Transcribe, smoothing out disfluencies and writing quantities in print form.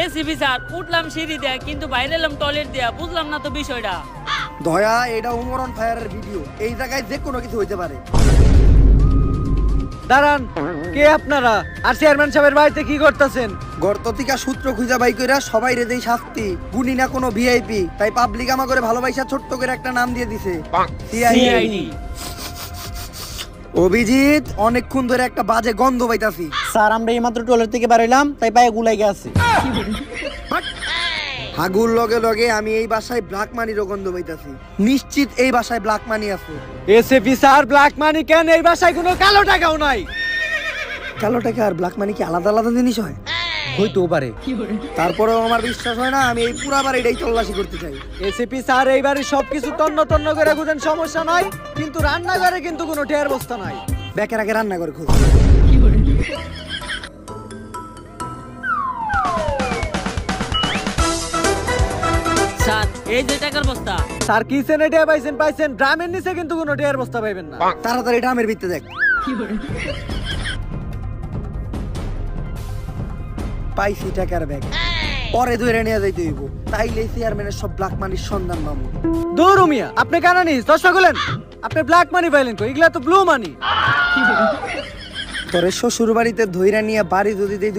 ACP sir উঠলাম সিঁড়ি দেয়া কিন্তু বাইরে এলাম টয়লেট দেয়া, বুঝলাম না তো বিষয়টা। দয়া, এটা উমর অন ফায়ারের ভিডিও, এই জায়গায় যে কোনো কিছু হইতে পারে। দাঁড়ান, কে আপনারা আর চেয়ারম্যান সাহেবের বাড়িতে কি করতেছেন? গর্ত থেকে সূত্র খুঁজা বাই কইরা সবাই রে দেই শাস্তি, গুনি না কোনো ভিআইপি, তাই পাবলিক আমা করে ভালোবাসা ছোট্ট করে একটা নাম দিয়ে দিছে সিআইডি। অভিজিৎ, অনেকক্ষণ ধরে একটা বাজে গন্ধ পাইতাছি। স্যার আমরা এইমাত্র টয়লেট থেকে বের হইলাম, তাই পায়ে গুলাই গেছে। হাগুর লগে লগে আমি এই বাসায় ব্ল্যাক মানিরও গন্ধ পাইতাছি। নিশ্চিত এই বাসায় ব্ল্যাক মানি আছে। এসএপি স্যার, ব্ল্যাক মানি কেন? এই বাসায় কোনো কালো টাকাও নাই। কালো টাকা আর ব্ল্যাক মানি কি আলাদা আলাদা জিনিস হয়? হইতেও পারে। তারপরেও আমার বিশ্বাস হয় না, আমি এই পুরা বাড়িটাই তল্লাশি করতে চাই। এসএপি স্যার, এইবারে সবকিছু তন্ন তন্ন করে খুঁজেন, সমস্যা নাই, কিন্তু রান্নাঘরে কিন্তু কোনো টের বস্তা নাই। ব্যাকের আগে রান্না করে খোঁজ। স্যার এই যে টাকার বস্তা। স্যার কিচেনে টের পাইছেন, ড্রামের নিচে কিন্তু কোনো টের বস্তা পাইবেন না। তাড়াতাড়ি ড্রামের ভিতরে দেখ। পাইছি টাকার ব্যাগ, পরে ধরে নিয়ে যাইতে হইব, তাইলে চেয়ারম্যানের সব ব্ল্যাক মানির সন্ধান পাবো। দৌড় মিয়া, আপনি কানা নিস দশটা গুলেন, আপনি ব্ল্যাক মানি পাইলেন কই? এগুলা তো ব্লু মানি। তোরে শ্বশুর বাড়িতে ধইরা নিয়ে বাড়ি যদি দেই